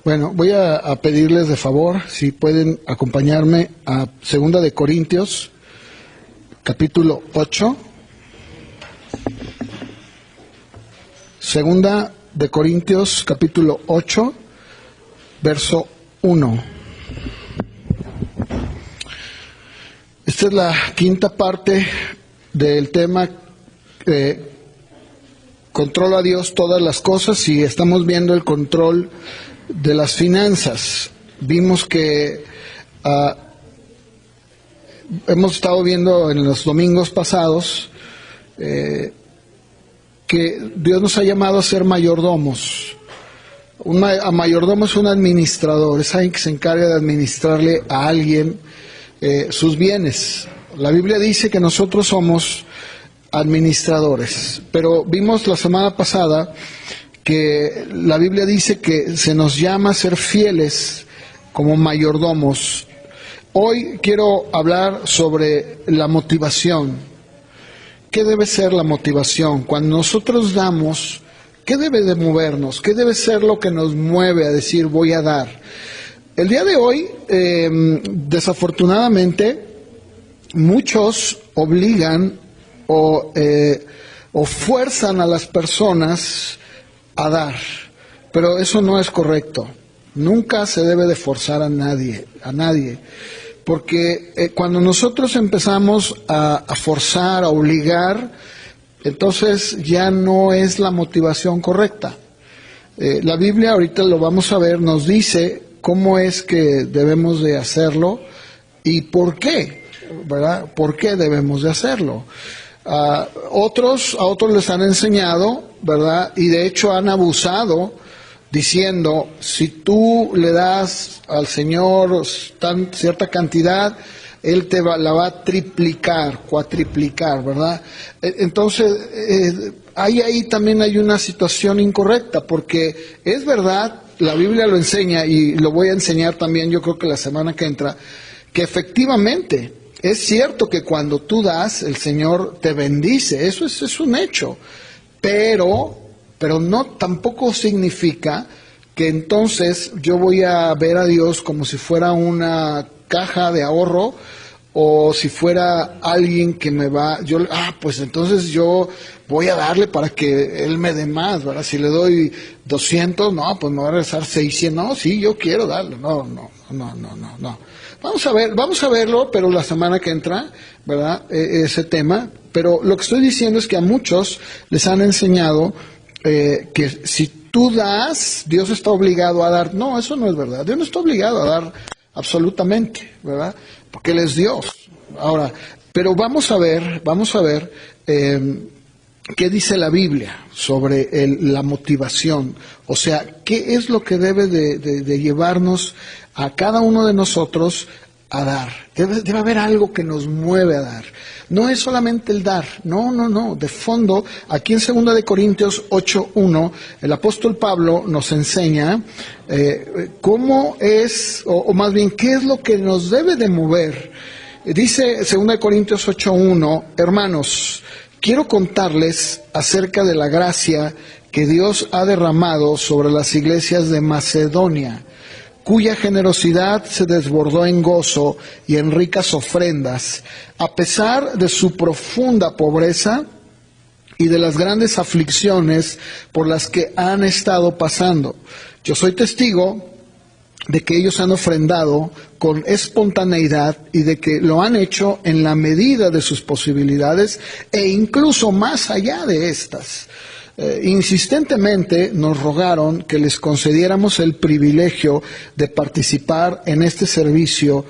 Bueno, voy a pedirles de favor si pueden acompañarme a Segunda de Corintios, capítulo 8. Segunda de Corintios, capítulo 8, verso 1. Esta es la quinta parte del tema controla a Dios todas las cosas, y estamos viendo el control de las finanzas. Vimos que hemos estado viendo en los domingos pasados que Dios nos ha llamado a ser mayordomos. A mayordomo es un administrador, es alguien que se encarga de administrarle a alguien sus bienes. La Biblia dice que nosotros somos administradores, pero vimos la semana pasada que la Biblia dice que se nos llama a ser fieles como mayordomos. Hoy quiero hablar sobre la motivación. ¿Qué debe ser la motivación? Cuando nosotros damos, ¿qué debe de movernos? ¿Qué debe ser lo que nos mueve a decir voy a dar? El día de hoy, desafortunadamente, muchos obligan o fuerzan a las personas a dar, pero eso no es correcto. Nunca se debe de forzar a nadie, porque cuando nosotros empezamos a forzar, a obligar, entonces ya no es la motivación correcta. La Biblia, ahorita lo vamos a ver, nos dice cómo es que debemos de hacerlo y por qué, ¿verdad? ¿Por qué debemos de hacerlo? A otros les han enseñado, ¿verdad? Y de hecho han abusado diciendo, si tú le das al Señor cierta cantidad, Él la va a triplicar, cuatriplicar, ¿verdad? Entonces, ahí también hay una situación incorrecta, porque es verdad, la Biblia lo enseña, y lo voy a enseñar también, yo creo que la semana que entra, que efectivamente es cierto que cuando tú das, el Señor te bendice, eso es un hecho, pero no tampoco significa que entonces yo voy a ver a Dios como si fuera una caja de ahorro, o si fuera alguien que me va, pues entonces yo voy a darle para que Él me dé más, ¿verdad? Si le doy 200, no, pues me va a regresar 600, no, sí, yo quiero darle, no. Vamos a verlo, pero la semana que entra, ¿verdad? Ese tema, pero lo que estoy diciendo es que a muchos les han enseñado que si tú das, Dios está obligado a dar. No, eso no es verdad. Dios no está obligado a dar absolutamente, ¿verdad? Porque Él es Dios. Ahora, pero vamos a ver qué dice la Biblia sobre la motivación. O sea, qué es lo que debe de llevarnos a cada uno de nosotros a dar. Debe haber algo que nos mueve a dar. No es solamente el dar, no. De fondo, aquí en 2 de Corintios 8:1, el apóstol Pablo nos enseña cómo es, o más bien, qué es lo que nos debe de mover. Dice 2 de Corintios 8:1, hermanos, quiero contarles acerca de la gracia que Dios ha derramado sobre las iglesias de Macedonia, cuya generosidad se desbordó en gozo y en ricas ofrendas, a pesar de su profunda pobreza y de las grandes aflicciones por las que han estado pasando. Yo soy testigo de que ellos han ofrendado con espontaneidad y de que lo han hecho en la medida de sus posibilidades e incluso más allá de estas. Insistentemente nos rogaron que les concediéramos el privilegio de participar en este servicio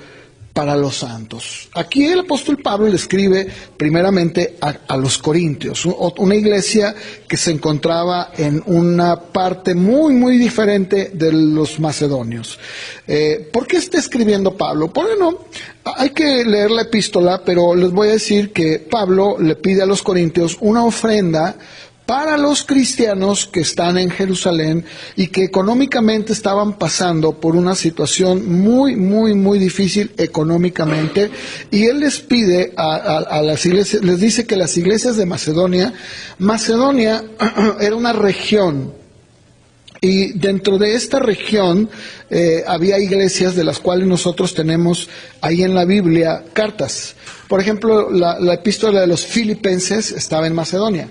para los santos. Aquí el apóstol Pablo le escribe primeramente a los corintios, una iglesia que se encontraba en una parte muy, muy diferente de los macedonios. ¿Por qué está escribiendo Pablo? Bueno, hay que leer la epístola, pero les voy a decir que Pablo le pide a los corintios una ofrenda para los cristianos que están en Jerusalén y que económicamente estaban pasando por una situación muy, muy, muy difícil económicamente, y él les pide a las iglesias, les dice que las iglesias de Macedonia era una región Y dentro de esta región había iglesias de las cuales nosotros tenemos ahí en la Biblia cartas. Por ejemplo, la epístola de los Filipenses estaba en Macedonia.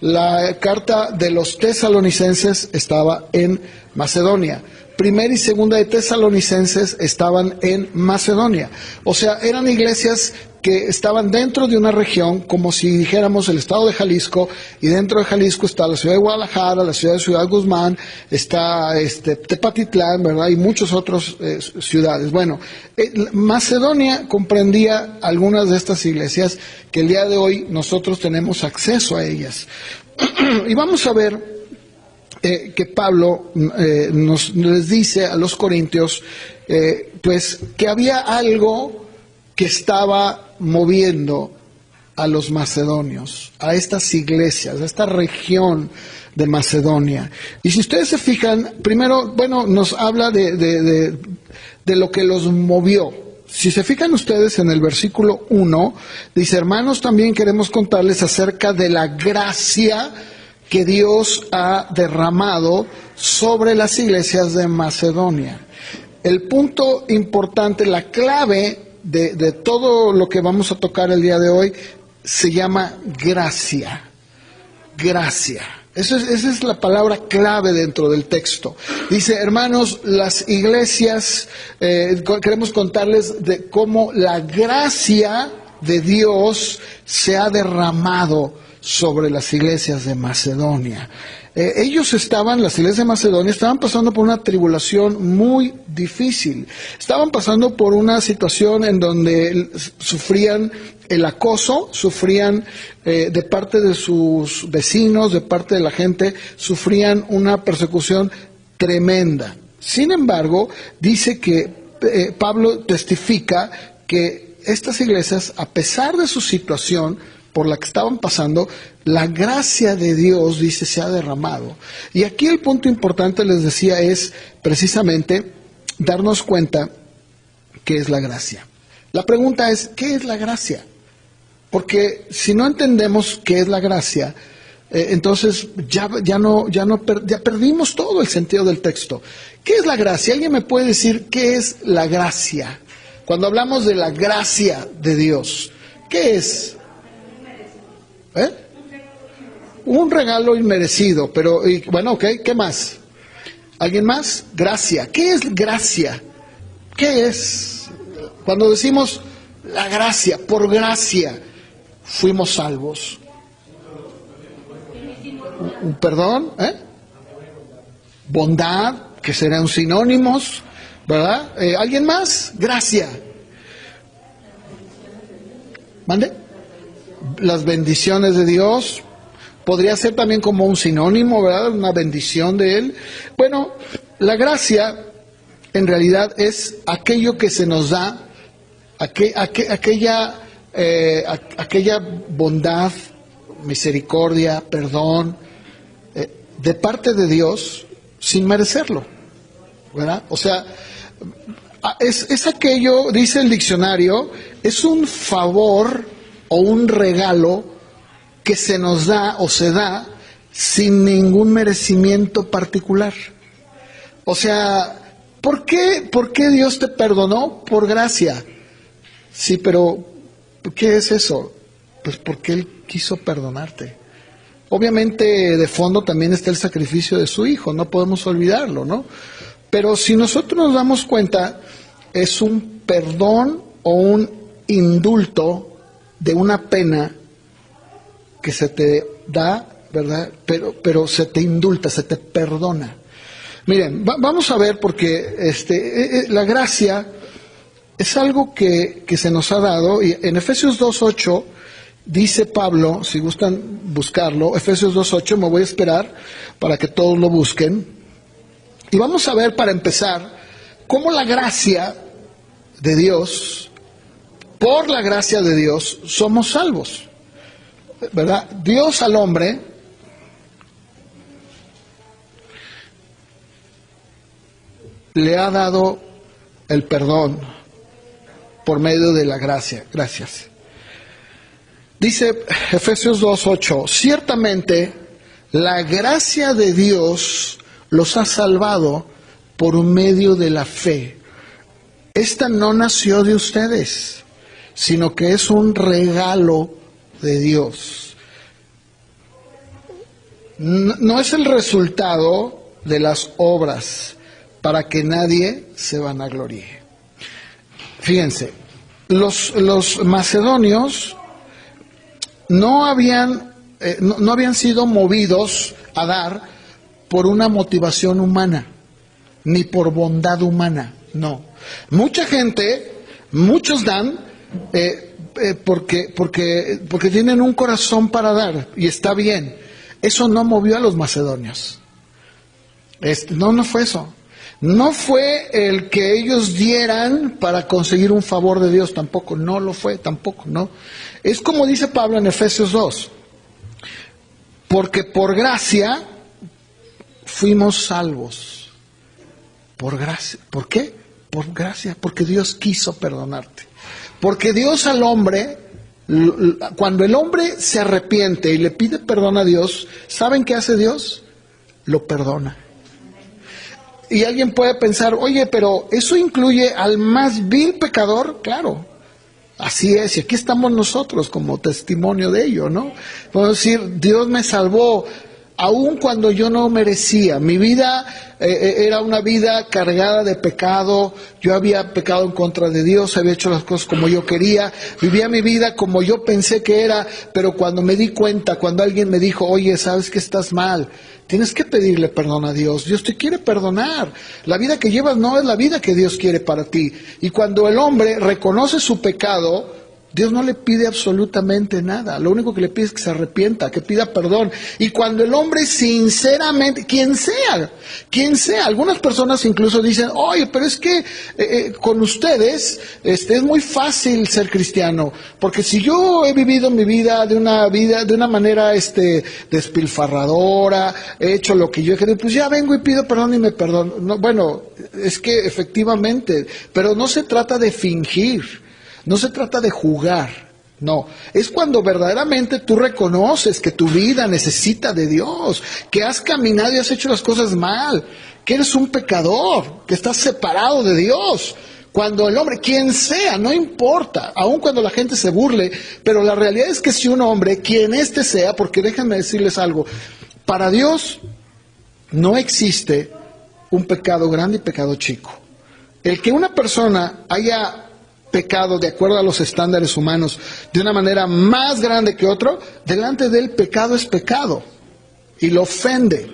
La carta de los Tesalonicenses estaba en Macedonia. Primera y segunda de Tesalonicenses estaban en Macedonia. O sea, eran iglesias que estaban dentro de una región, como si dijéramos el estado de Jalisco, y dentro de Jalisco está la ciudad de Guadalajara, la ciudad de Ciudad Guzmán, está Tepatitlán, ¿verdad? Y muchas otras ciudades. Bueno, Macedonia comprendía algunas de estas iglesias que el día de hoy nosotros tenemos acceso a ellas. Y vamos a ver que Pablo les dice a los corintios, pues que había algo que estaba moviendo a los macedonios, a estas iglesias, a esta región de Macedonia. Y si ustedes se fijan, primero, bueno, nos habla de lo que los movió. Si se fijan ustedes en el versículo 1, dice: hermanos, también queremos contarles acerca de la gracia que Dios ha derramado sobre las iglesias de Macedonia. El punto importante, la clave de todo lo que vamos a tocar el día de hoy, se llama gracia. Gracia. Esa es la palabra clave dentro del texto. Dice: hermanos, las iglesias, queremos contarles de cómo la gracia de Dios se ha derramado sobre las iglesias de Macedonia. Las iglesias de Macedonia estaban pasando por una tribulación muy difícil. Estaban pasando por una situación en donde sufrían el acoso, sufrían de parte de sus vecinos, de parte de la gente, sufrían una persecución tremenda. Sin embargo, dice que Pablo testifica que estas iglesias, a pesar de su situación por la que estaban pasando, la gracia de Dios, dice, se ha derramado. Y aquí el punto importante, les decía, es precisamente darnos cuenta qué es la gracia. La pregunta es, ¿qué es la gracia? Porque si no entendemos qué es la gracia, entonces ya perdimos todo el sentido del texto. ¿Qué es la gracia? ¿Alguien me puede decir qué es la gracia? Cuando hablamos de la gracia de Dios, ¿qué es? Un regalo inmerecido, pero bueno, ok, ¿qué más? ¿Alguien más? Gracia. ¿Qué es gracia? ¿Qué es? Cuando decimos la gracia, por gracia fuimos salvos. ¿Un perdón? Bondad, que serán sinónimos, ¿verdad? ¿Alguien más? Gracia. ¿Mande? Las bendiciones de Dios, podría ser también como un sinónimo, ¿verdad? Una bendición de Él. Bueno, la gracia en realidad es aquello que se nos da, aquella bondad, misericordia, perdón, de parte de Dios sin merecerlo, ¿verdad? O sea, es aquello, dice el diccionario, es un favor o un regalo que se nos da o se da sin ningún merecimiento particular. O sea, ¿por qué Dios te perdonó? Por gracia. Sí, pero ¿qué es eso? Pues porque Él quiso perdonarte. Obviamente de fondo también está el sacrificio de su Hijo, no podemos olvidarlo, ¿no? Pero si nosotros nos damos cuenta, es un perdón o un indulto de una pena que se te da, ¿verdad? Pero se te indulta, se te perdona. Miren, vamos a ver, porque la gracia es algo que se nos ha dado, y en Efesios 2:8 dice Pablo, si gustan buscarlo, Efesios 2:8, me voy a esperar para que todos lo busquen, y vamos a ver, para empezar, cómo la gracia de Dios, por la gracia de Dios, somos salvos, ¿verdad? Dios al hombre le ha dado el perdón por medio de la gracia. Gracias. Dice Efesios 2:8, ciertamente la gracia de Dios los ha salvado por medio de la fe. Esta no nació de ustedes, sino que es un regalo de Dios. No es el resultado de las obras, para que nadie se vanagloríe. Fíjense, los macedonios no habían sido movidos a dar por una motivación humana, ni por bondad humana, no. Muchos dan porque tienen un corazón para dar, y está bien. Eso no movió a los macedonios. No fue eso. No fue el que ellos dieran para conseguir un favor de Dios, tampoco. No lo fue, tampoco, no. Es como dice Pablo en Efesios 2. Porque por gracia fuimos salvos. Por gracia. ¿Por qué? Por gracia. Porque Dios quiso perdonarte. Porque Dios al hombre, cuando el hombre se arrepiente y le pide perdón a Dios, ¿saben qué hace Dios? Lo perdona. Y alguien puede pensar, oye, pero ¿eso incluye al más vil pecador? Claro, así es, y aquí estamos nosotros como testimonio de ello, ¿no? Podemos decir, Dios me salvó, aun cuando yo no merecía. Mi vida era una vida cargada de pecado. Yo había pecado en contra de Dios, había hecho las cosas como yo quería, vivía mi vida como yo pensé que era, pero cuando me di cuenta, cuando alguien me dijo, oye, sabes que estás mal, tienes que pedirle perdón a Dios. Dios te quiere perdonar. La vida que llevas no es la vida que Dios quiere para ti. Y cuando el hombre reconoce su pecado, Dios no le pide absolutamente nada. Lo único que le pide es que se arrepienta, que pida perdón. Y cuando el hombre sinceramente, quien sea, algunas personas incluso dicen, oye, pero es que con ustedes es muy fácil ser cristiano, porque si yo he vivido mi vida de una manera despilfarradora, he hecho lo que yo he querido, pues ya vengo y pido perdón y me perdono. No, bueno, es que efectivamente, pero no se trata de fingir. No se trata de jugar, no. Es cuando verdaderamente tú reconoces que tu vida necesita de Dios, que has caminado y has hecho las cosas mal, que eres un pecador, que estás separado de Dios. Cuando el hombre, quien sea, no importa, aun cuando la gente se burle, pero la realidad es que si un hombre, quien sea, porque déjenme decirles algo, para Dios no existe un pecado grande y pecado chico. El que una persona haya pecado de acuerdo a los estándares humanos de una manera más grande que otro, delante del pecado es pecado y lo ofende.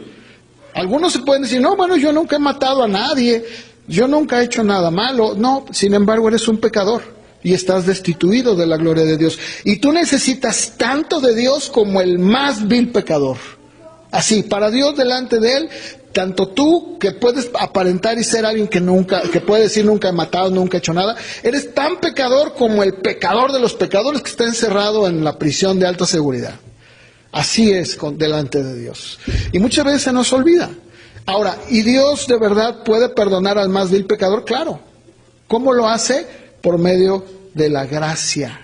Algunos se pueden decir, no, bueno, yo nunca he matado a nadie, yo nunca he hecho nada malo. No, sin embargo, eres un pecador y estás destituido de la gloria de Dios. Y tú necesitas tanto de Dios como el más vil pecador. Así, para Dios delante de Él, tanto tú, que puedes aparentar y ser alguien que puede decir nunca he matado, nunca he hecho nada, eres tan pecador como el pecador de los pecadores que está encerrado en la prisión de alta seguridad. Así es delante de Dios. Y muchas veces se nos olvida. Ahora, ¿y Dios de verdad puede perdonar al más vil pecador? Claro. ¿Cómo lo hace? Por medio de la gracia.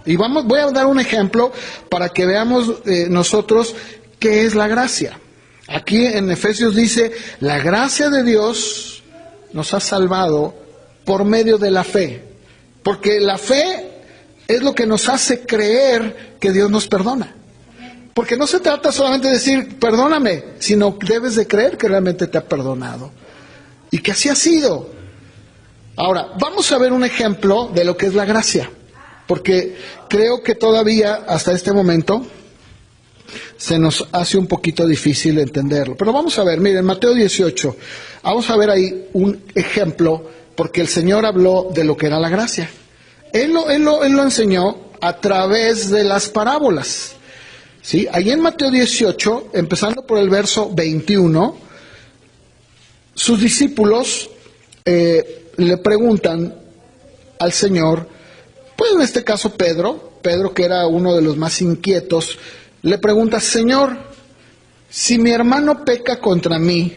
Y voy a dar un ejemplo para que veamos nosotros qué es la gracia. Aquí en Efesios dice, la gracia de Dios nos ha salvado por medio de la fe. Porque la fe es lo que nos hace creer que Dios nos perdona. Porque no se trata solamente de decir, perdóname, sino que debes de creer que realmente te ha perdonado. Y que así ha sido. Ahora, vamos a ver un ejemplo de lo que es la gracia. Porque creo que todavía, hasta este momento, se nos hace un poquito difícil entenderlo. Pero vamos a ver, miren, Mateo 18, vamos a ver ahí un ejemplo, porque el Señor habló de lo que era la gracia. Él lo enseñó a través de las parábolas. ¿Sí? Ahí en Mateo 18, empezando por el verso 21, sus discípulos le preguntan al Señor, pues en este caso Pedro, que era uno de los más inquietos, le pregunta, Señor, si mi hermano peca contra mí,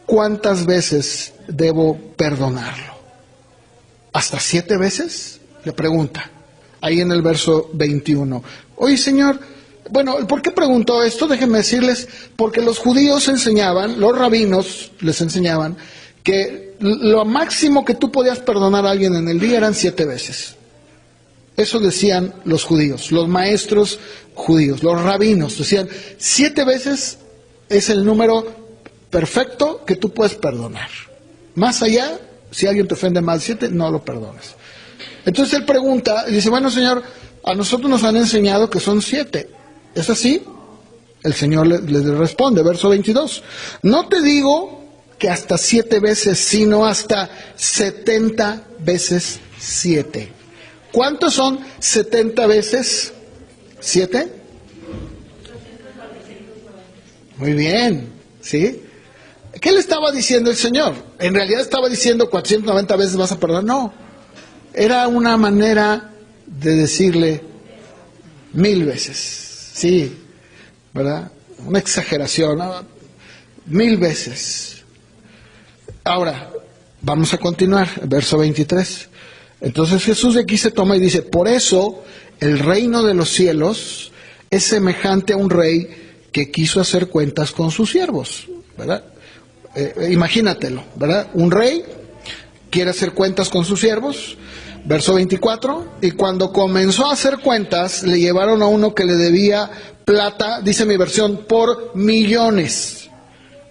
¿cuántas veces debo perdonarlo? ¿Hasta 7 veces? Le pregunta, ahí en el verso 21. Oye, Señor, Bueno, ¿por qué preguntó esto? Déjenme decirles, porque los judíos enseñaban, los rabinos les enseñaban, que lo máximo que tú podías perdonar a alguien en el día eran 7 veces. Eso decían los judíos, los maestros judíos, los rabinos, decían 7 veces es el número perfecto que tú puedes perdonar. Más allá, si alguien te ofende más de 7, no lo perdones. Entonces él pregunta, y dice, bueno, Señor, a nosotros nos han enseñado que son 7. ¿Es así? El Señor le responde, verso 22. No te digo que hasta 7 veces, sino hasta 70 veces 7. ¿Cuántos son 70 veces 7? Muy bien, ¿sí? ¿Qué le estaba diciendo el Señor? En realidad estaba diciendo 490 veces vas a perdonar. No, era una manera de decirle 1000 veces, sí, ¿verdad? Una exageración, ¿no? 1000 veces. Ahora, vamos a continuar, verso 23. Entonces Jesús de aquí se toma y dice, por eso el reino de los cielos es semejante a un rey que quiso hacer cuentas con sus siervos, ¿verdad? Imagínatelo, ¿verdad? Un rey quiere hacer cuentas con sus siervos, verso 24, y cuando comenzó a hacer cuentas, le llevaron a uno que le debía plata, dice mi versión, por millones.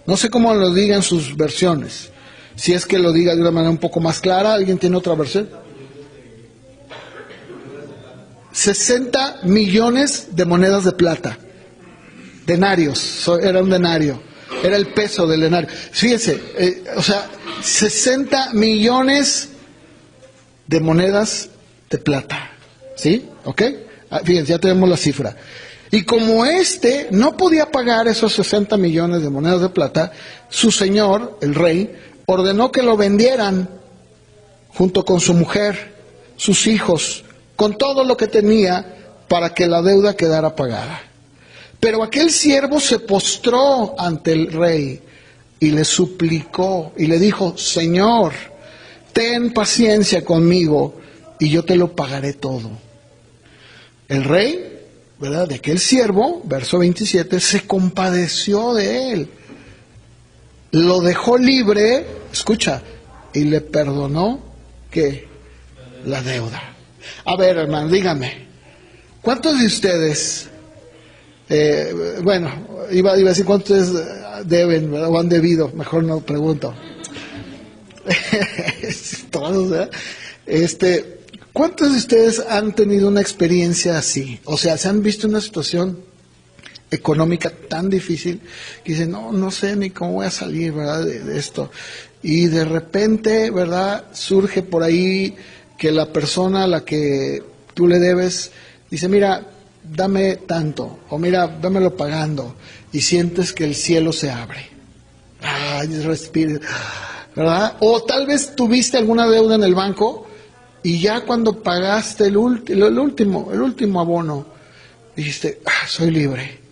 No sé cómo lo digan sus versiones, si es que lo diga de una manera un poco más clara. ¿Alguien tiene otra versión? 60 millones de monedas de plata, denarios, era un denario, era el peso del denario. Fíjense, 60 millones de monedas de plata, ¿sí? ¿Ok? Fíjense, ya tenemos la cifra. Y como no podía pagar esos 60 millones de monedas de plata, su señor, el rey, ordenó que lo vendieran junto con su mujer, sus hijos, con todo lo que tenía para que la deuda quedara pagada. Pero aquel siervo se postró ante el rey y le suplicó y le dijo, Señor, ten paciencia conmigo y yo te lo pagaré todo. El rey, ¿verdad?, de aquel siervo, verso 27, se compadeció de él, lo dejó libre, escucha, y le perdonó, ¿qué? La deuda. A ver, hermano, dígame, ¿cuántos de ustedes, iba a decir cuántos deben, ¿verdad?, o han debido, mejor no pregunto. Todos, ¿verdad? ¿Cuántos de ustedes han tenido una experiencia así? O sea, se han visto en una situación económica tan difícil que dicen, no sé ni cómo voy a salir, ¿verdad?, de esto. Y de repente, ¿verdad?, surge por ahí que la persona a la que tú le debes dice, mira, dame tanto, o mira, dámelo pagando, y sientes que el cielo se abre. Respira, ¿verdad? O tal vez tuviste alguna deuda en el banco y ya cuando pagaste el último abono, dijiste, soy libre.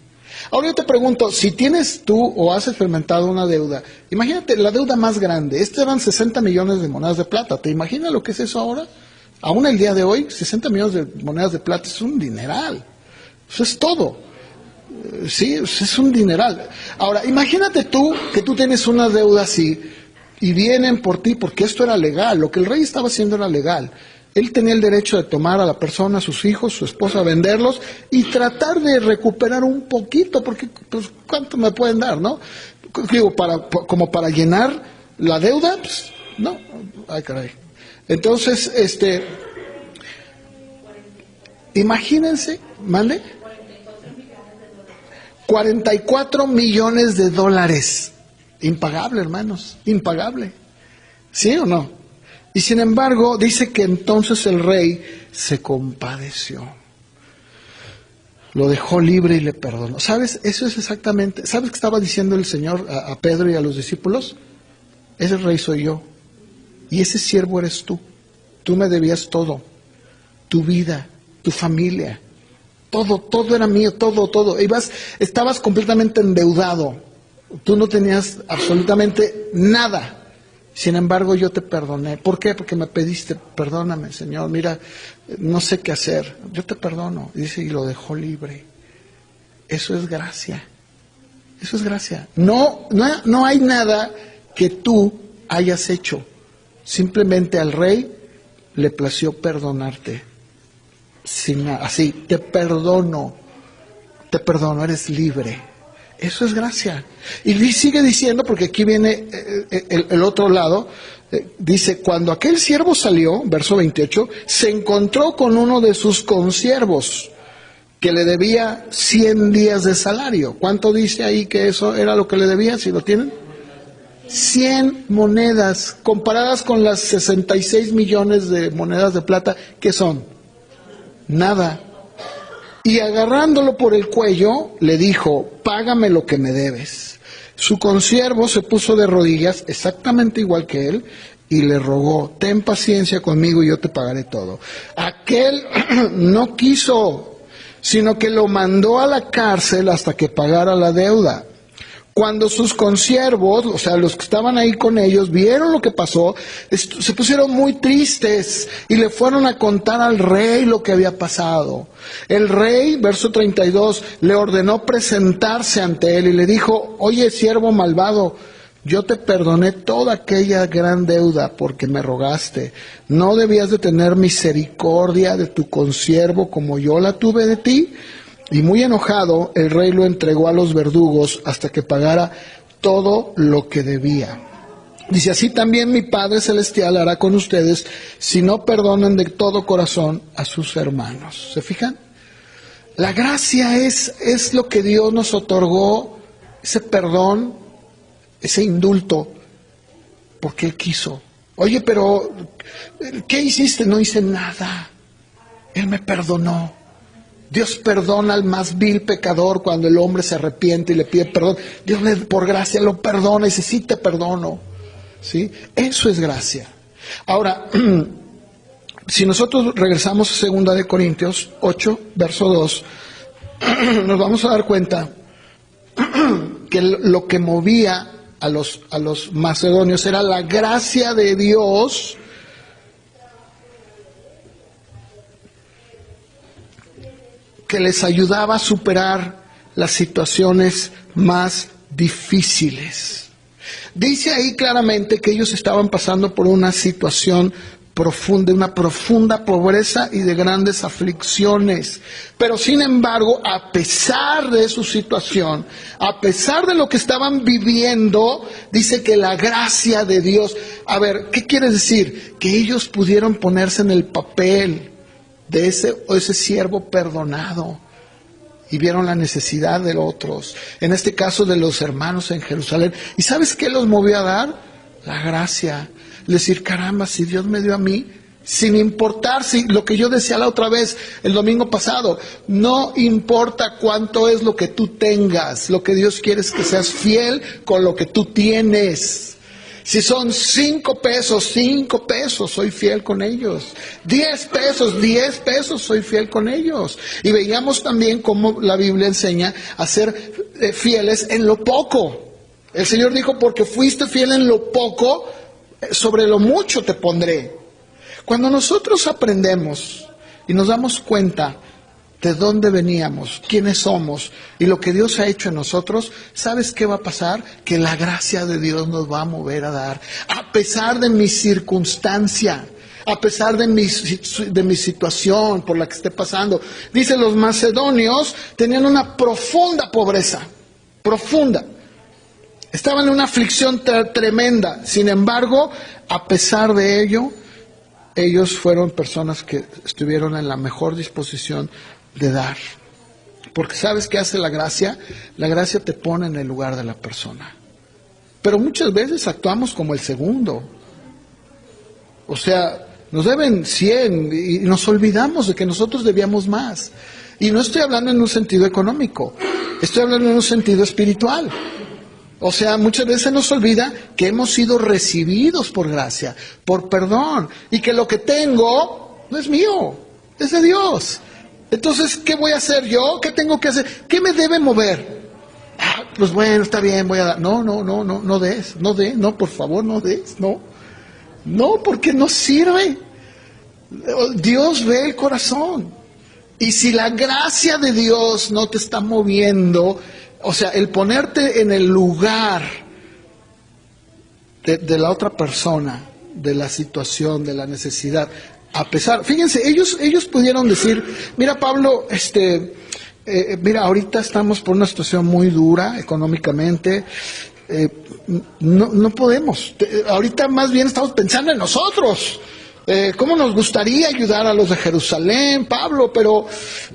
Ahora yo te pregunto, si tienes tú o has experimentado una deuda, imagínate la deuda más grande, eran 60 millones de monedas de plata, ¿te imaginas lo que es eso ahora? Aún el día de hoy, 60 millones de monedas de plata es un dineral, eso es todo, sí, es un dineral. Ahora, imagínate tú que tú tienes una deuda así y vienen por ti, porque esto era legal, lo que el rey estaba haciendo era legal. Él tenía el derecho de tomar a la persona, a sus hijos, su esposa, venderlos y tratar de recuperar un poquito, porque pues ¿cuánto me pueden dar, no? Digo, como para llenar la deuda, pues, no, ay caray. Entonces, imagínense, ¿mande? 44 millones de dólares. Impagable, hermanos, impagable. ¿Sí o no? Y sin embargo, dice que entonces el rey se compadeció. Lo dejó libre y le perdonó. ¿Sabes? Eso es exactamente. ¿Sabes qué estaba diciendo el Señor a Pedro y a los discípulos? Ese rey soy yo. Y ese siervo eres tú. Tú me debías todo. Tu vida, tu familia. Todo era mío, todo. Estabas completamente endeudado. Tú no tenías absolutamente nada. Sin embargo, yo te perdoné. ¿Por qué? Porque me pediste, perdóname, Señor, mira, no sé qué hacer. Yo te perdono. Dice, y lo dejó libre. Eso es gracia. Eso es gracia. No hay nada que tú hayas hecho. Simplemente al rey le plació perdonarte. Así, te perdono, eres libre. Eso es gracia. Y sigue diciendo, porque aquí viene el otro lado, dice, cuando aquel siervo salió, verso 28, se encontró con uno de sus consiervos, que le debía 100 días de salario. ¿Cuánto dice ahí que eso era lo que le debía, si lo tienen? 100 monedas, comparadas con las 66 millones de monedas de plata, ¿qué son? Nada. Y agarrándolo por el cuello, le dijo, págame lo que me debes. Su consiervo se puso de rodillas, exactamente igual que él, y le rogó, ten paciencia conmigo y yo te pagaré todo. Aquel no quiso, sino que lo mandó a la cárcel hasta que pagara la deuda. Cuando sus consiervos, o sea, los que estaban ahí con ellos, vieron lo que pasó, se pusieron muy tristes y le fueron a contar al rey lo que había pasado. El rey, verso 32, le ordenó presentarse ante él y le dijo, oye, siervo malvado, yo te perdoné toda aquella gran deuda porque me rogaste. ¿No debías de tener misericordia de tu consiervo como yo la tuve de ti? Y muy enojado, el rey lo entregó a los verdugos hasta que pagara todo lo que debía. Dice, así también mi Padre Celestial hará con ustedes si no perdonan de todo corazón a sus hermanos. ¿Se fijan? La gracia es lo que Dios nos otorgó, ese perdón, ese indulto, porque Él quiso. Oye, pero ¿qué hiciste? No hice nada. Él me perdonó. Dios perdona al más vil pecador cuando el hombre se arrepiente y le pide perdón. Dios por gracia lo perdona y dice, sí te perdono. ¿Sí? Eso es gracia. Ahora, si nosotros regresamos a 2 de Corintios 8, verso 2, nos vamos a dar cuenta que lo que movía a los macedonios era la gracia de Dios que les ayudaba a superar las situaciones más difíciles. Dice ahí claramente que ellos estaban pasando por una situación profunda, una profunda pobreza y de grandes aflicciones. Pero sin embargo, a pesar de su situación, a pesar de lo que estaban viviendo, dice que la gracia de Dios. A ver, ¿qué quiere decir? Que ellos pudieron ponerse en el papel de ese siervo perdonado y vieron la necesidad de otros, en este caso de los hermanos en Jerusalén. ¿Y sabes qué los movió a dar? La gracia. Decir, caramba, si Dios me dio a mí, sin importar si lo que yo decía la otra vez, el domingo pasado, no importa cuánto es lo que tú tengas, lo que Dios quiere es que seas fiel con lo que tú tienes. Si son 5 pesos, 5 pesos, soy fiel con ellos. 10 pesos, 10 pesos, soy fiel con ellos. Y veíamos también cómo la Biblia enseña a ser fieles en lo poco. El Señor dijo, porque fuiste fiel en lo poco, sobre lo mucho te pondré. Cuando nosotros aprendemos y nos damos cuenta de dónde veníamos, quiénes somos y lo que Dios ha hecho en nosotros, ¿sabes qué va a pasar? Que la gracia de Dios nos va a mover a dar, a pesar de mi circunstancia, a pesar de mi situación por la que esté pasando. Dice, los macedonios tenían una profunda pobreza, profunda. Estaban en una aflicción tremenda. Sin embargo, a pesar de ello, ellos fueron personas que estuvieron en la mejor disposición de dar. Porque ¿sabes qué hace la gracia? La gracia te pone en el lugar de la persona. Pero muchas veces actuamos como el segundo. O sea, nos deben 100 y nos olvidamos de que nosotros debíamos más. Y no estoy hablando en un sentido económico, estoy hablando en un sentido espiritual. O sea, muchas veces nos olvida que hemos sido recibidos por gracia, por perdón, y que lo que tengo no es mío, es de Dios. Entonces, ¿qué voy a hacer yo? ¿Qué tengo que hacer? ¿Qué me debe mover? Pues bueno, está bien, voy a dar. No des, por favor, no des, no, porque no sirve. Dios ve el corazón. Y si la gracia de Dios no te está moviendo, o sea, el ponerte en el lugar de la otra persona, de la situación, de la necesidad, a pesar, fíjense, ellos pudieron decir, mira Pablo, mira, ahorita estamos por una situación muy dura económicamente, no podemos, ahorita más bien estamos pensando en nosotros. ¿Cómo nos gustaría ayudar a los de Jerusalén, Pablo? Pero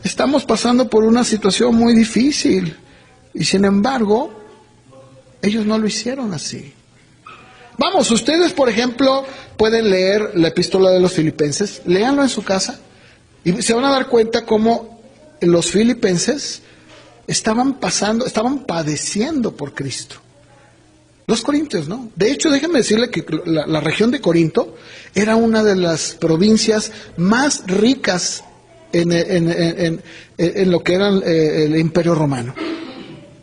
estamos pasando por una situación muy difícil. Y sin embargo, ellos no lo hicieron así. Vamos, ustedes, por ejemplo, pueden leer la epístola de los Filipenses, léanlo en su casa, y se van a dar cuenta cómo los filipenses estaban padeciendo por Cristo. Los corintios, ¿no? De hecho, déjenme decirle que la región de Corinto era una de las provincias más ricas en lo que era el Imperio Romano.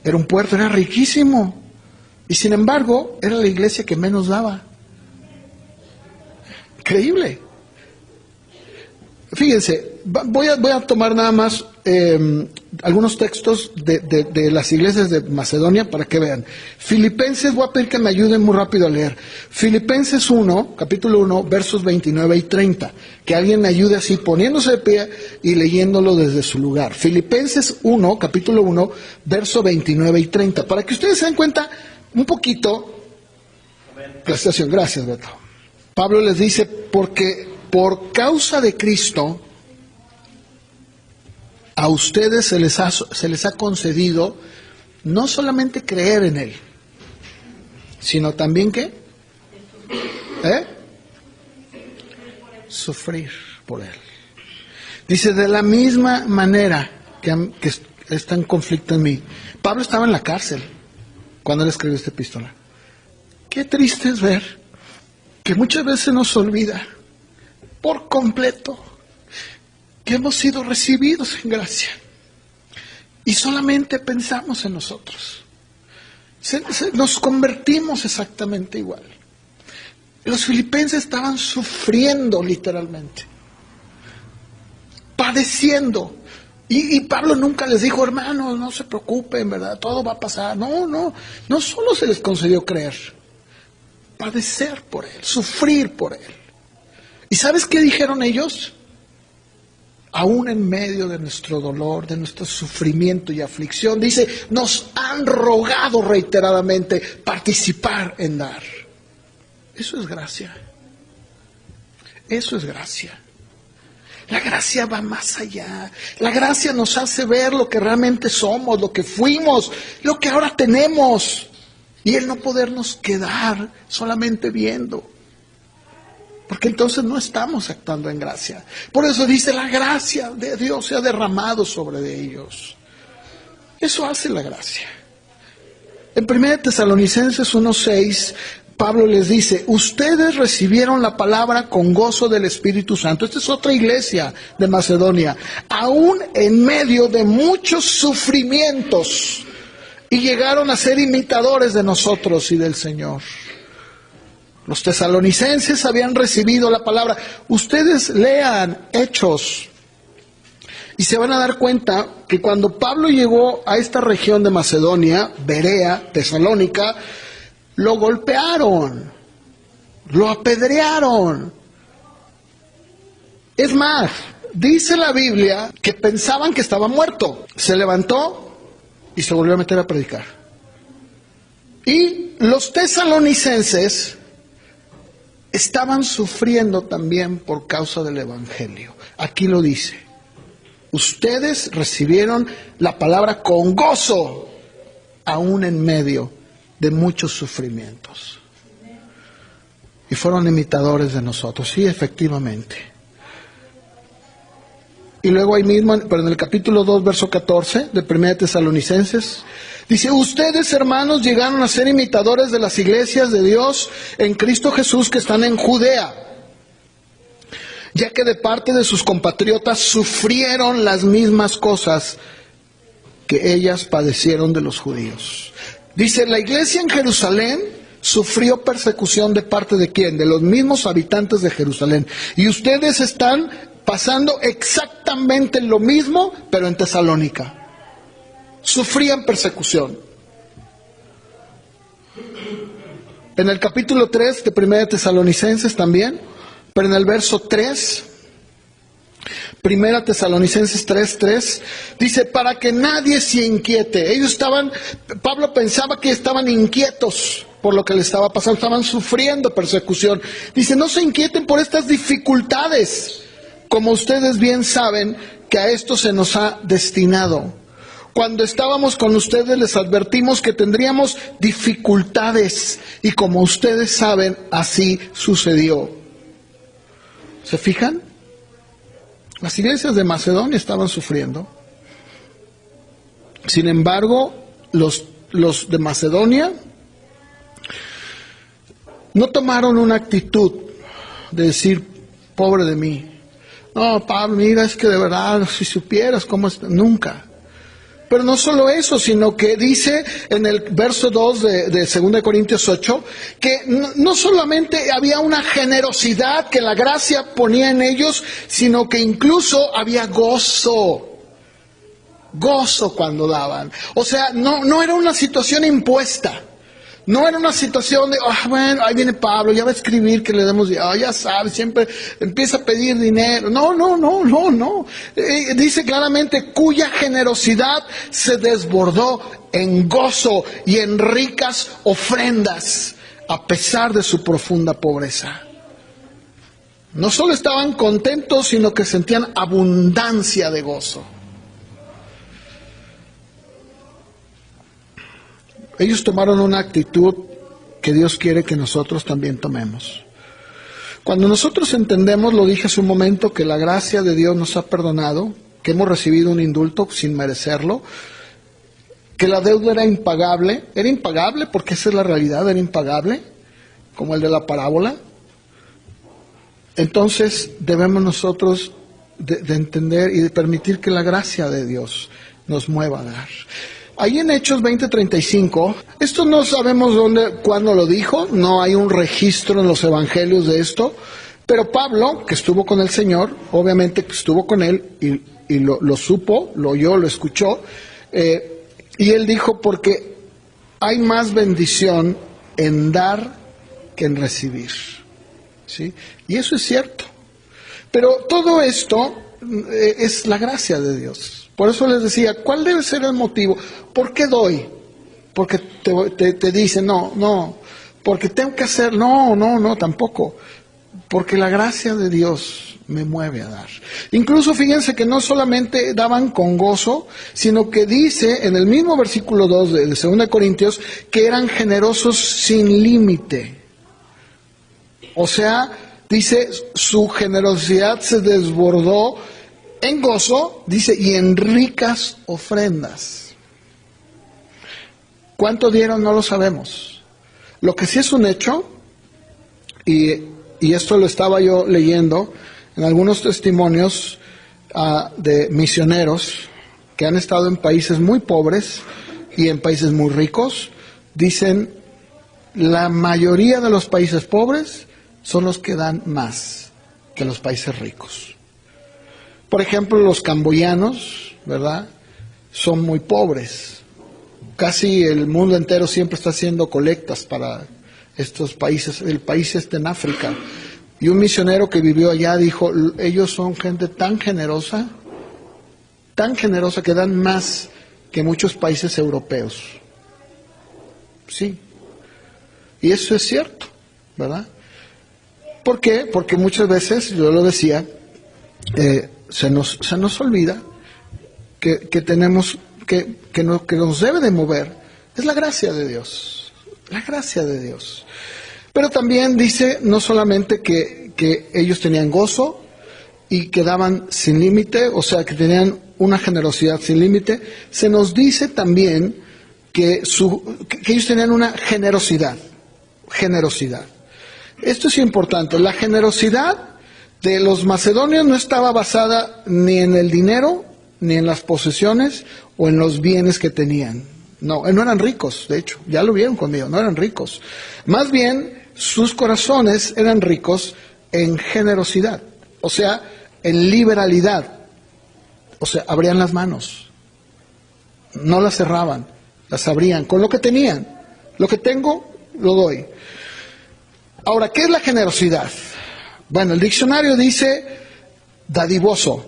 Era un puerto, era riquísimo. Y sin embargo, era la iglesia que menos daba. Increíble. Fíjense, voy a tomar nada más algunos textos de las iglesias de Macedonia para que vean. Filipenses, voy a pedir que me ayuden muy rápido a leer. Filipenses 1, capítulo 1, versos 29 y 30. Que alguien me ayude así, poniéndose de pie y leyéndolo desde su lugar. Filipenses 1, capítulo 1, verso 29 y 30. Para que ustedes se den cuenta un poquito la situación. Gracias, Beto. Pablo les dice, porque por causa de Cristo, a ustedes se les ha concedido no solamente creer en Él, sino también ¿qué? Sufrir por Él. Dice, de la misma manera que está en conflicto en mí. Pablo estaba en la cárcel cuando él escribió esta epístola. Qué triste es ver que muchas veces nos olvida por completo que hemos sido recibidos en gracia y solamente pensamos en nosotros. Nos convertimos exactamente igual. Los filipenses estaban sufriendo literalmente, padeciendo. Y Pablo nunca les dijo, hermanos, no se preocupen, ¿verdad? Todo va a pasar. No solo se les concedió creer, padecer por Él, sufrir por Él. ¿Y sabes qué dijeron ellos? Aún en medio de nuestro dolor, de nuestro sufrimiento y aflicción, dice, nos han rogado reiteradamente participar en dar. Eso es gracia. Eso es gracia. La gracia va más allá. La gracia nos hace ver lo que realmente somos, lo que fuimos, lo que ahora tenemos. Y el no podernos quedar solamente viendo. Porque entonces no estamos actuando en gracia. Por eso dice, la gracia de Dios se ha derramado sobre ellos. Eso hace la gracia. En 1 Tesalonicenses 1:6, Pablo les dice, ustedes recibieron la palabra con gozo del Espíritu Santo. Esta es otra iglesia de Macedonia. Aún en medio de muchos sufrimientos. Y llegaron a ser imitadores de nosotros y del Señor. Los tesalonicenses habían recibido la palabra. Ustedes lean Hechos y se van a dar cuenta que cuando Pablo llegó a esta región de Macedonia, Berea, Tesalónica, lo golpearon, lo apedrearon. Es más, dice la Biblia que pensaban que estaba muerto. Se levantó y se volvió a meter a predicar. Y los tesalonicenses estaban sufriendo también por causa del Evangelio. Aquí lo dice. Ustedes recibieron la palabra con gozo, aún en medio de muchos sufrimientos. Y fueron imitadores de nosotros. Sí, efectivamente. Y luego ahí mismo, pero en el capítulo 2, verso 14 de 1 Tesalonicenses, dice, ustedes, hermanos, llegaron a ser imitadores de las iglesias de Dios en Cristo Jesús que están en Judea, ya que de parte de sus compatriotas sufrieron las mismas cosas que ellas padecieron de los judíos. Dice, la iglesia en Jerusalén sufrió persecución de parte de ¿quién? De los mismos habitantes de Jerusalén. Y ustedes están pasando exactamente lo mismo, pero en Tesalónica. Sufrían persecución. En el capítulo 3 de 1 Tesalonicenses también, pero en el verso 3, 1 Tesalonicenses 3:3, dice, para que nadie se inquiete. Pablo pensaba que estaban inquietos por lo que le estaba pasando, estaban sufriendo persecución. Dice, no se inquieten por estas dificultades, como ustedes bien saben que a esto se nos ha destinado. Cuando estábamos con ustedes les advertimos que tendríamos dificultades y como ustedes saben, así sucedió. ¿Se fijan? Las iglesias de Macedonia estaban sufriendo. Sin embargo, los de Macedonia no tomaron una actitud de decir, pobre de mí. No, Pablo, mira, es que de verdad, si supieras cómo está, nunca. Pero no solo eso, sino que dice en el verso 2 de 2 Corintios 8, que no solamente había una generosidad que la gracia ponía en ellos, sino que incluso había gozo. Gozo cuando daban. O sea, no era una situación impuesta. No era una situación de, bueno, ahí viene Pablo, ya va a escribir que le demos, ya sabe, siempre empieza a pedir dinero. No. Dice claramente, cuya generosidad se desbordó en gozo y en ricas ofrendas, a pesar de su profunda pobreza. No solo estaban contentos, sino que sentían abundancia de gozo. Ellos tomaron una actitud que Dios quiere que nosotros también tomemos. Cuando nosotros entendemos, lo dije hace un momento, que la gracia de Dios nos ha perdonado, que hemos recibido un indulto sin merecerlo, que la deuda era impagable porque esa es la realidad, era impagable, como el de la parábola. Entonces debemos nosotros de entender y de permitir que la gracia de Dios nos mueva a dar. Ahí en Hechos 20:35, esto no sabemos cuándo lo dijo, no hay un registro en los evangelios de esto, pero Pablo, que estuvo con el Señor, obviamente que estuvo con él y lo supo, lo oyó, lo escuchó, y él dijo, porque hay más bendición en dar que en recibir. ¿Sí? Y eso es cierto. Pero todo esto es la gracia de Dios. Por eso les decía, ¿cuál debe ser el motivo? ¿Por qué doy? Porque te dicen, no, porque tengo que hacer, no, tampoco. Porque la gracia de Dios me mueve a dar. Incluso fíjense que no solamente daban con gozo, sino que dice en el mismo versículo 2 de 2 Corintios, que eran generosos sin límite. O sea, dice, su generosidad se desbordó en gozo, dice, y en ricas ofrendas. ¿Cuánto dieron? No lo sabemos. Lo que sí es un hecho, y esto lo estaba yo leyendo en algunos testimonios de misioneros que han estado en países muy pobres y en países muy ricos, dicen, la mayoría de los países pobres son los que dan más que los países ricos. Por ejemplo, los camboyanos, ¿verdad?, son muy pobres. Casi el mundo entero siempre está haciendo colectas para estos países. El país está en África. Y un misionero que vivió allá dijo, ellos son gente tan generosa que dan más que muchos países europeos. Sí. Y eso es cierto, ¿verdad? ¿Por qué? Porque muchas veces, yo lo decía, se nos olvida que tenemos que nos debe de mover es la gracia de Dios, la gracia de Dios. Pero también dice no solamente que ellos tenían gozo y que daban sin límite, o sea que tenían una generosidad sin límite, se nos dice también que ellos tenían una generosidad. Esto es importante, la generosidad de los macedonios no estaba basada ni en el dinero, ni en las posesiones o en los bienes que tenían. No, no eran ricos, de hecho, ya lo vieron conmigo, no eran ricos. Más bien, sus corazones eran ricos en generosidad, o sea, en liberalidad. O sea, abrían las manos, no las cerraban, las abrían con lo que tenían. Lo que tengo, lo doy. Ahora, ¿qué es la generosidad? Bueno, el diccionario dice dadivoso,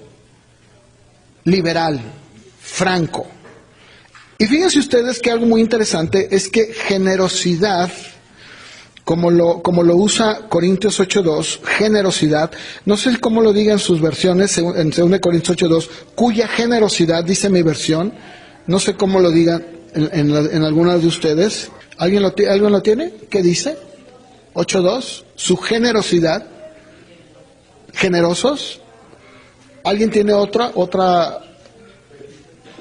liberal, franco. Y fíjense ustedes que algo muy interesante es que generosidad, como lo usa Corintios 8.2, generosidad, no sé cómo lo digan sus versiones, en 2 Corintios 8.2, cuya generosidad, dice mi versión, no sé cómo lo digan en algunas de ustedes. ¿Alguien lo tiene? ¿Qué dice? 8.2, su generosidad, generosos. ¿Alguien tiene otra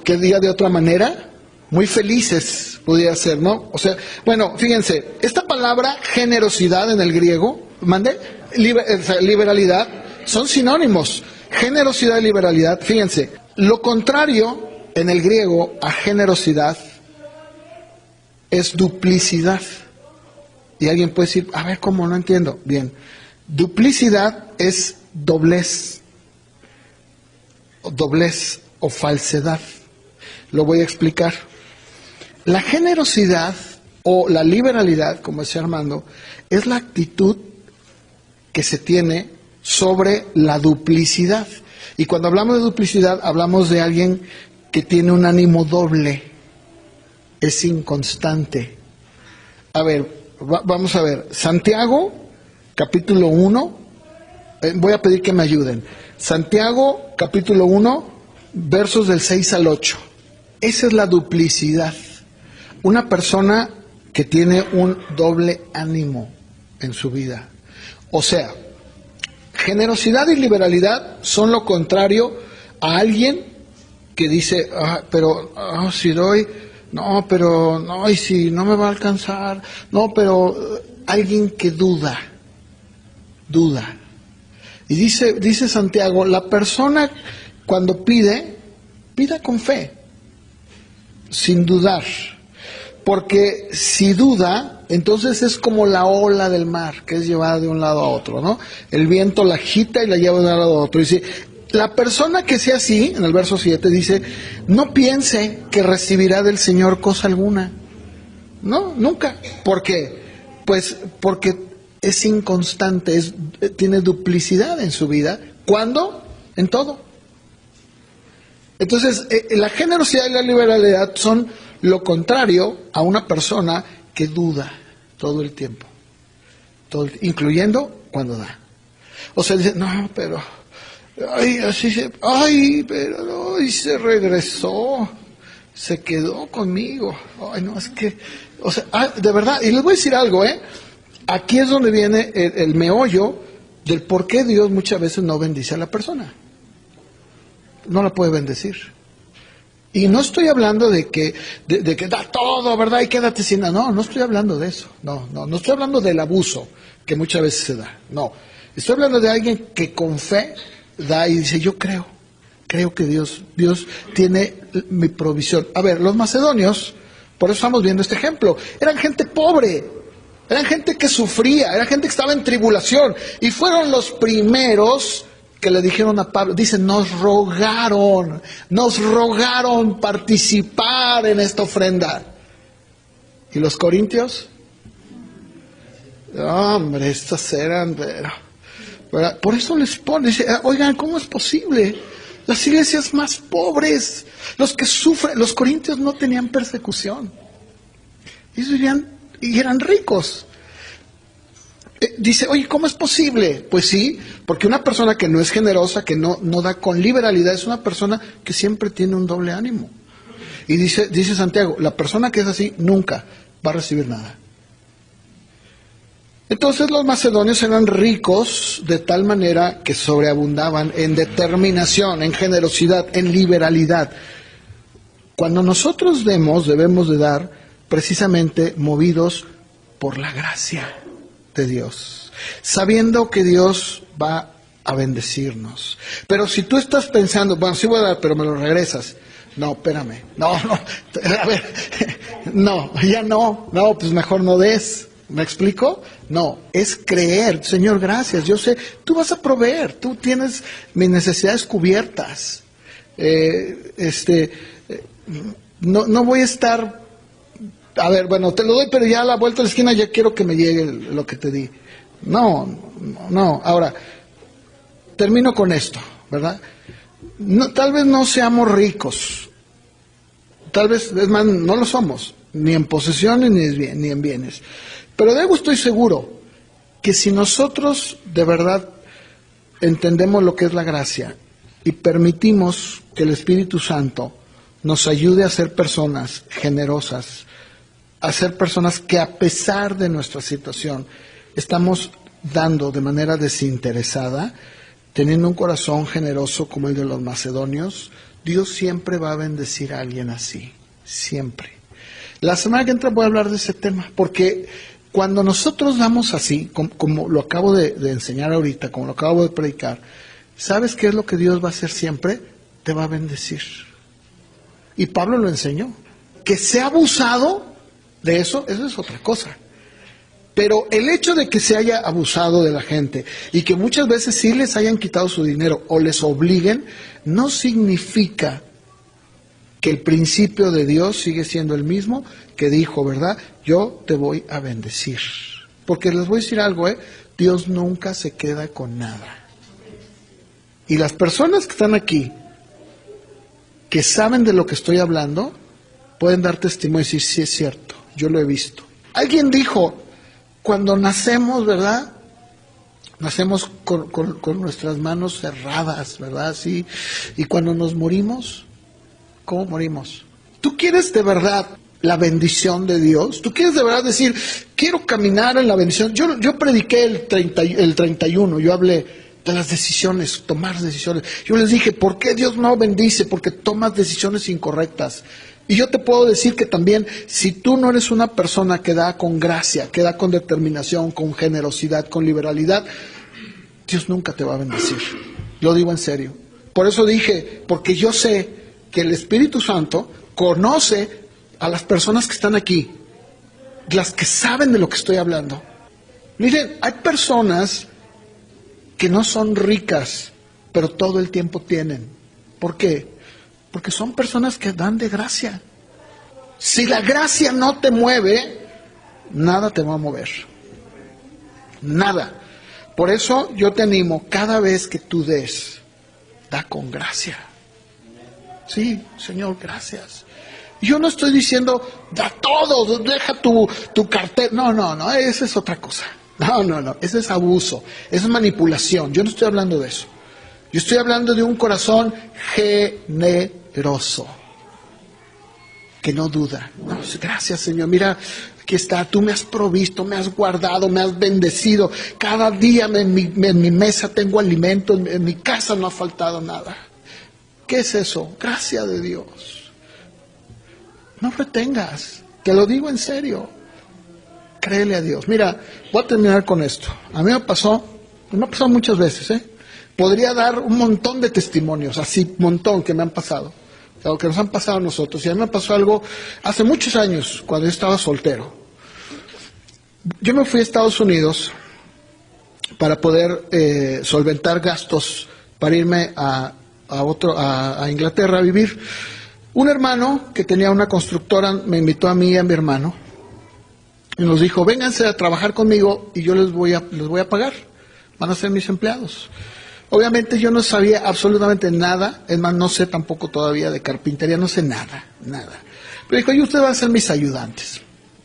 que diga de otra manera? Muy felices, podría ser, ¿no? O sea, bueno, fíjense, esta palabra generosidad en el griego, liberalidad, son sinónimos. Generosidad y liberalidad, fíjense, lo contrario en el griego a generosidad es duplicidad. Y alguien puede decir, a ver, ¿cómo? No entiendo. Bien, duplicidad es doblez o falsedad. Lo voy a explicar. La generosidad o la liberalidad, como decía Armando, es la actitud que se tiene sobre la duplicidad. Y cuando hablamos de duplicidad, hablamos de alguien que tiene un ánimo doble, es inconstante. A ver, vamos a ver, Santiago, capítulo 1, voy a pedir que me ayuden. Santiago, capítulo 1, versos del 6 al 8. Esa es la duplicidad. Una persona que tiene un doble ánimo en su vida. O sea, generosidad y liberalidad son lo contrario a alguien que dice, si doy, no, pero no, y si no me va a alcanzar, no, pero alguien que duda. Y dice Santiago, la persona cuando pida con fe, sin dudar. Porque si duda, entonces es como la ola del mar, que es llevada de un lado a otro, ¿no? El viento la agita y la lleva de un lado a otro. Y dice, la persona que sea así, en el verso 7, dice, no piense que recibirá del Señor cosa alguna. No, nunca. ¿Por qué? Pues porque es inconstante, tiene duplicidad en su vida. ¿Cuándo? En todo. Entonces, la generosidad y la liberalidad son lo contrario a una persona que duda todo el tiempo, incluyendo cuando da. O sea, dice, no, pero, pero se regresó, se quedó conmigo. Ay, no, es que, o sea, de verdad, y les voy a decir algo, aquí es donde viene el meollo del por qué Dios muchas veces no bendice a la persona. No la puede bendecir. Y no estoy hablando de que da todo, ¿verdad? Y quédate sin nada. No estoy hablando de eso. No estoy hablando del abuso que muchas veces se da. No. Estoy hablando de alguien que con fe da y dice, yo creo que Dios tiene mi provisión. A ver, los macedonios, por eso estamos viendo este ejemplo, eran gente pobre, eran gente que sufría, eran gente que estaba en tribulación y fueron los primeros que le dijeron a Pablo, dice, nos rogaron participar en esta ofrenda. ¿Y los corintios? Hombre, estos eran, pero por eso les pone, dice, oigan, ¿cómo es posible? Las iglesias más pobres, los que sufren, los corintios no tenían persecución. Ellos vivían y eran ricos. Dice, oye, ¿cómo es posible? Pues sí, porque una persona que no es generosa, que no da con liberalidad, es una persona que siempre tiene un doble ánimo. Y dice Santiago, la persona que es así nunca va a recibir nada. Entonces los macedonios eran ricos de tal manera que sobreabundaban en determinación, en generosidad, en liberalidad. Cuando nosotros debemos de dar precisamente movidos por la gracia de Dios, sabiendo que Dios va a bendecirnos. Pero si tú estás pensando, bueno, sí voy a dar, pero me lo regresas. No, espérame. No, a ver, No, ya no, pues mejor no des. ¿Me explico? No, es creer. Señor, gracias, yo sé, tú vas a proveer, tú tienes mis necesidades cubiertas. No voy a estar, a ver, bueno, te lo doy, pero ya a la vuelta de la esquina ya quiero que me llegue lo que te di. No. Ahora, termino con esto, ¿verdad? No, tal vez no seamos ricos, tal vez, es más, no lo somos, ni en posesiones ni en bienes. Pero de algo estoy seguro, que si nosotros de verdad entendemos lo que es la gracia y permitimos que el Espíritu Santo nos ayude a ser personas generosas, a ser personas que a pesar de nuestra situación estamos dando de manera desinteresada, teniendo un corazón generoso como el de los macedonios, Dios siempre va a bendecir a alguien así, siempre. La semana que entra voy a hablar de ese tema, porque cuando nosotros damos así, como lo acabo de enseñar ahorita, como lo acabo de predicar, ¿sabes qué es lo que Dios va a hacer siempre? Te va a bendecir. Y Pablo lo enseñó. Que se ha abusado de eso es otra cosa. Pero el hecho de que se haya abusado de la gente y que muchas veces sí les hayan quitado su dinero o les obliguen, no significa que el principio de Dios sigue siendo el mismo que dijo, ¿verdad? Yo te voy a bendecir. Porque les voy a decir algo, Dios nunca se queda con nada. Y las personas que están aquí, que saben de lo que estoy hablando, pueden dar testimonio y decir, sí es cierto, yo lo he visto. Alguien dijo, cuando nacemos, ¿verdad? Nacemos con nuestras manos cerradas, ¿verdad? Sí. Y cuando nos morimos, ¿cómo morimos? ¿Tú quieres de verdad la bendición de Dios? ¿Tú quieres de verdad decir, quiero caminar en la bendición? Yo prediqué el 31, yo hablé de las decisiones, tomar decisiones. Yo les dije, ¿por qué Dios no bendice? Porque tomas decisiones incorrectas. Y yo te puedo decir que también, si tú no eres una persona que da con gracia, que da con determinación, con generosidad, con liberalidad, Dios nunca te va a bendecir. Lo digo en serio. Por eso dije, porque yo sé que el Espíritu Santo conoce a las personas que están aquí, las que saben de lo que estoy hablando. Miren, hay personas que no son ricas, pero todo el tiempo tienen. ¿Por qué? Porque son personas que dan de gracia. Si la gracia no te mueve, nada te va a mover. Nada. Por eso yo te animo, cada vez que tú des, da con gracia. Sí, Señor, gracias. Yo no estoy diciendo, da todo, deja tu cartera. No, esa es otra cosa. No, ese es abuso, esa es manipulación. Yo no estoy hablando de eso. Yo estoy hablando de un corazón generoso, que no duda. No, gracias, Señor, mira, aquí está, tú me has provisto, me has guardado, me has bendecido. Cada día en mi mesa tengo alimento, en mi casa no ha faltado nada. ¿Qué es eso? Gracia de Dios. No retengas, te lo digo en serio. Créele a Dios. Mira, voy a terminar con esto. A mí me ha pasado muchas veces, Podría dar un montón de testimonios, así, un montón que me han pasado, o que nos han pasado a nosotros. Y a mí me pasó algo hace muchos años, cuando yo estaba soltero. Yo me fui a Estados Unidos para poder solventar gastos, para irme a Inglaterra a vivir. Un hermano que tenía una constructora me invitó a mí y a mi hermano y nos dijo, vénganse a trabajar conmigo y yo les voy a pagar, van a ser mis empleados. Obviamente yo no sabía absolutamente nada, es más, no sé tampoco todavía de carpintería, no sé nada. Pero dijo, y ustedes van a ser mis ayudantes.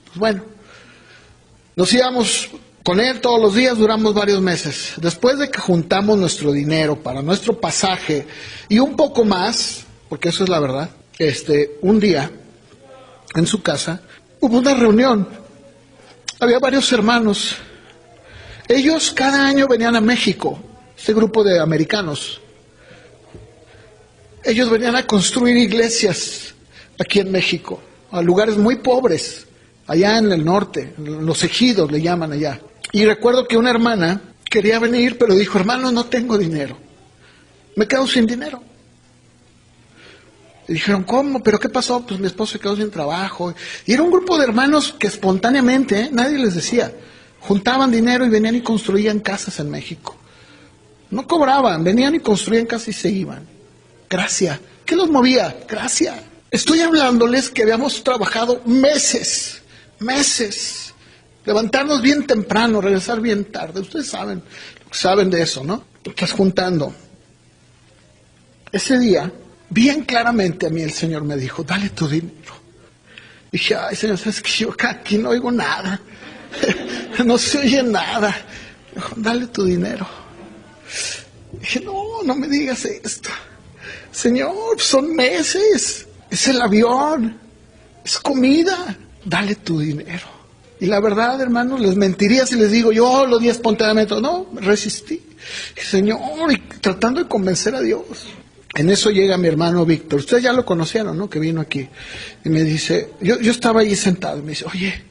Pues bueno, nos íbamos con él todos los días, duramos varios meses. Después de que juntamos nuestro dinero para nuestro pasaje y un poco más, porque eso es la verdad, un día en su casa hubo una reunión. Había varios hermanos. Ellos cada año venían a México, este grupo de americanos. Ellos venían a construir iglesias aquí en México, a lugares muy pobres, allá en el norte, los ejidos le llaman allá. Y recuerdo que una hermana quería venir, pero dijo, hermano, no tengo dinero, me quedo sin dinero. Y dijeron, ¿cómo? ¿Pero qué pasó? Pues mi esposo se quedó sin trabajo. Y era un grupo de hermanos que espontáneamente, nadie les decía, juntaban dinero y venían y construían casas en México. No cobraban, venían y construían casas y se iban. Gracia. ¿Qué los movía? Gracia. Estoy hablándoles que habíamos trabajado meses. Levantarnos bien temprano, regresar bien tarde. Ustedes saben de eso, ¿no? Estás juntando. Ese día, bien claramente a mí el Señor me dijo, dale tu dinero. Dije, ay Señor, ¿sabes qué? Yo aquí no oigo nada. No se oye nada. Dijo, dale tu dinero. Dije, no me digas esto. Señor, son meses. Es el avión. Es comida. Dale tu dinero. Y la verdad, hermanos, les mentiría si les digo, yo lo di espontáneamente. No, me resistí. Y, Señor, y tratando de convencer a Dios. En eso llega mi hermano Víctor. Ustedes ya lo conocieron, ¿no? Que vino aquí. Y me dice, yo estaba ahí sentado. Y me dice, oye,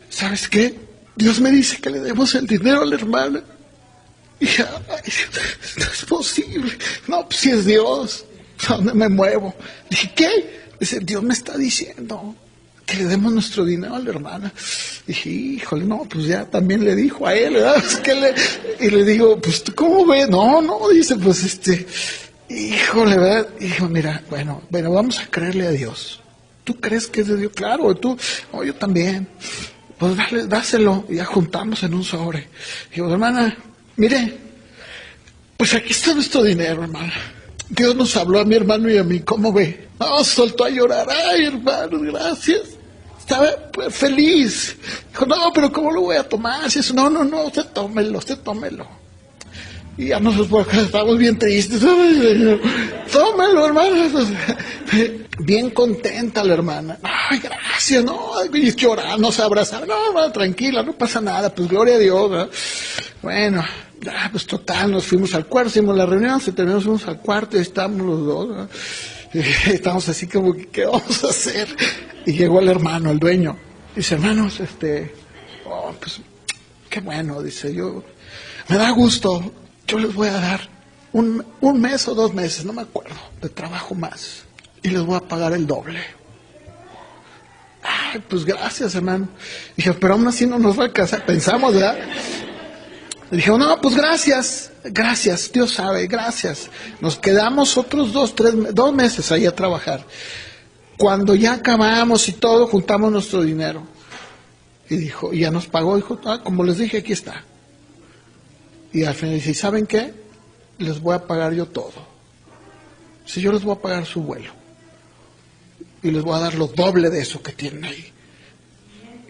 ¿sabes qué? Dios me dice que le demos el dinero a la hermana. Y dije, ay, no es posible. No, pues si es Dios. ¿A dónde me muevo? Dije, ¿qué? Dice, Dios me está diciendo que le demos nuestro dinero a la hermana. Dije, híjole, no, pues ya también le dijo a él, ¿verdad? Y le digo, pues, ¿cómo ves? No, dice, pues, híjole, ¿verdad? Dijo, mira, bueno, vamos a creerle a Dios. ¿Tú crees que es de Dios? Claro, tú, yo también. Pues dáselo, y ya juntamos en un sobre. Digo, hermana, mire, pues aquí está nuestro dinero, hermana. Dios nos habló a mi hermano y a mí, ¿cómo ve? No, soltó a llorar. Ay, hermano, gracias. Estaba feliz. Dijo, no, pero ¿cómo lo voy a tomar? Si eso, no, usted tómelo. Y ya nosotros estábamos bien tristes. Tómelo, hermano. Bien contenta la hermana. Ay, gracias, no, y llorando, se abrazaron. No, tranquila, no pasa nada, pues gloria a Dios, ¿verdad? Bueno, ya, pues total, nos fuimos al cuarto, hicimos la reunión, se terminó, fuimos al cuarto y estábamos los dos, ¿verdad? Y estábamos así como, ¿qué vamos a hacer? Y llegó el hermano, el dueño. Dice, hermanos, pues, qué bueno, dice, me da gusto, yo les voy a dar un mes o 2 meses, no me acuerdo, de trabajo más. Y les voy a pagar el doble. Ay, pues gracias, hermano. Dije, pero aún así no nos va a alcanzar. Pensamos, ¿verdad? Dije, no, pues gracias, Dios sabe, gracias. Nos quedamos otros 2 meses ahí a trabajar. Cuando ya acabamos y todo, juntamos nuestro dinero. Y ya nos pagó, dijo, como les dije, aquí está. Y al final dice, ¿saben qué? Les voy a pagar yo todo. Si yo les voy a pagar su vuelo. Y les voy a dar lo doble de eso que tienen ahí.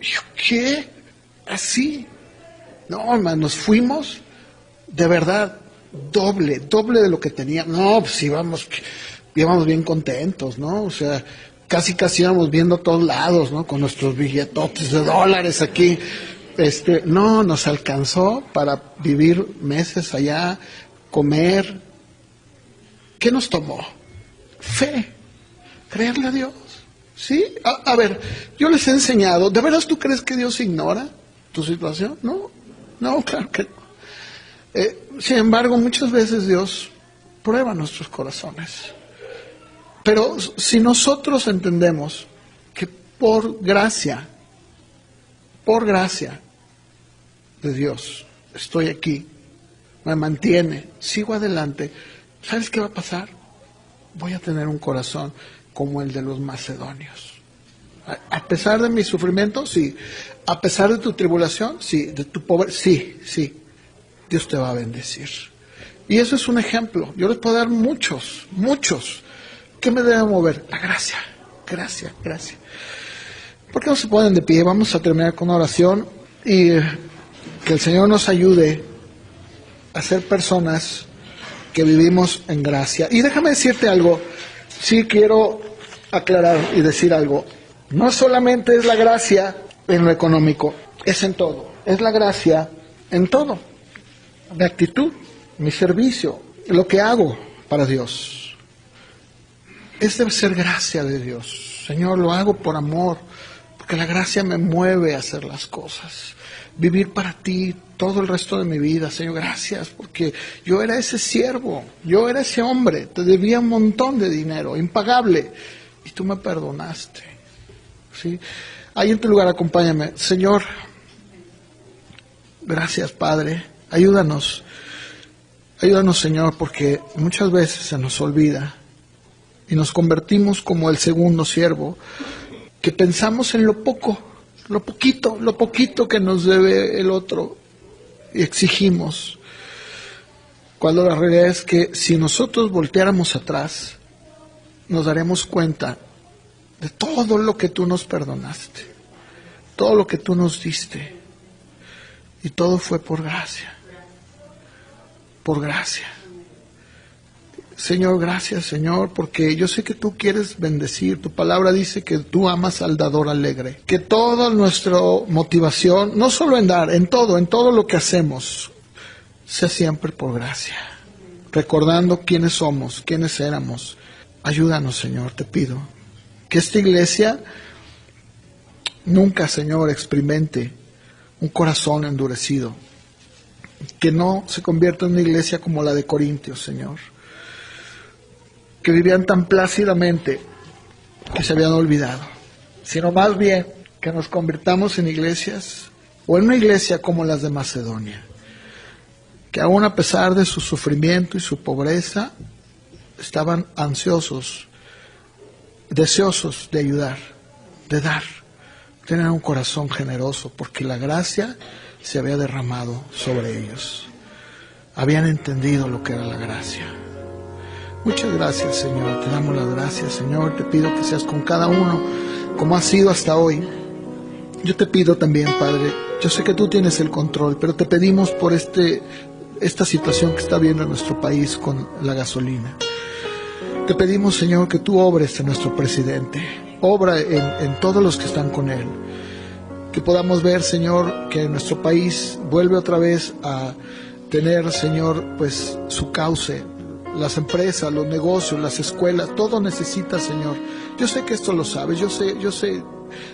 Y yo, ¿qué? ¿Así? No, hermano, nos fuimos, de verdad, doble de lo que tenía. No, pues íbamos bien contentos, ¿no? O sea, casi íbamos viendo a todos lados, ¿no? Con nuestros billetotes de dólares aquí. No, nos alcanzó para vivir meses allá, comer. ¿Qué nos tomó? Fe. Creerle a Dios, ¿sí? A ver, yo les he enseñado, ¿de veras tú crees que Dios ignora tu situación? No, claro que no. Sin embargo, muchas veces Dios prueba nuestros corazones. Pero si nosotros entendemos que por gracia de Dios, estoy aquí, me mantiene, sigo adelante, ¿sabes qué va a pasar? Voy a tener un corazón como el de los macedonios. A pesar de mi sufrimiento, sí. A pesar de tu tribulación, sí. De tu pobreza, sí. Dios te va a bendecir. Y eso es un ejemplo. Yo les puedo dar muchos. ¿Qué me debe mover? La gracia. Gracia. ¿Por qué no se ponen de pie? Vamos a terminar con una oración y que el Señor nos ayude a ser personas que vivimos en gracia. Y déjame decirte algo. Sí quiero aclarar y decir algo. No solamente es la gracia en lo económico, es en todo. Es la gracia en todo. Mi actitud, mi servicio, lo que hago para Dios. Debe ser gracia de Dios. Señor, lo hago por amor, porque la gracia me mueve a hacer las cosas. vivir para ti todo el resto de mi vida. Señor, gracias, porque yo era ese siervo, yo era ese hombre, te debía un montón de dinero, impagable, y tú me perdonaste. ¿Sí? Ahí en tu lugar, acompáñame. Señor, gracias, Padre, ayúdanos, Señor, porque muchas veces se nos olvida y nos convertimos como el segundo siervo, que pensamos en lo poco, lo poquito que nos debe el otro, y exigimos, cuando la realidad es que si nosotros volteáramos atrás, nos daremos cuenta de todo lo que tú nos perdonaste, todo lo que tú nos diste, y todo fue por gracia, por gracia. Señor, gracias, Señor, porque yo sé que tú quieres bendecir. Tu palabra dice que tú amas al dador alegre. Que toda nuestra motivación, no solo en dar, en todo lo que hacemos, sea siempre por gracia. Recordando quiénes somos, quiénes éramos. Ayúdanos, Señor, te pido. Que esta iglesia nunca, Señor, experimente un corazón endurecido. Que no se convierta en una iglesia como la de Corintios, Señor, que vivían tan plácidamente que se habían olvidado, sino más bien que nos convirtamos en iglesias, o en una iglesia como las de Macedonia, que aún a pesar de su sufrimiento y su pobreza, estaban ansiosos, deseosos de ayudar, de dar, tener un corazón generoso, porque la gracia se había derramado sobre ellos. Habían entendido lo que era la gracia. Muchas gracias, Señor. Te damos las gracias, Señor. Te pido que seas con cada uno como ha sido hasta hoy. Yo te pido también, Padre, yo sé que tú tienes el control, pero te pedimos por esta situación que está habiendo en nuestro país con la gasolina. Te pedimos, Señor, que tú obres en nuestro presidente, obra en todos los que están con él. Que podamos ver, Señor, que nuestro país vuelve otra vez a tener, Señor, pues su cauce. Las empresas, los negocios, las escuelas, todo necesita, Señor. Yo sé que esto lo sabes, yo sé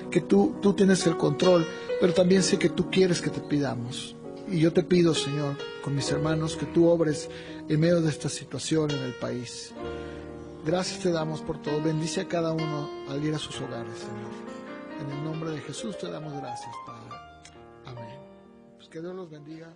que tú tienes el control, pero también sé que tú quieres que te pidamos. Y yo te pido, Señor, con mis hermanos, que tú obres en medio de esta situación en el país. Gracias te damos por todo. Bendice a cada uno al ir a sus hogares, Señor. En el nombre de Jesús te damos gracias, Padre. Amén. Pues que Dios los bendiga.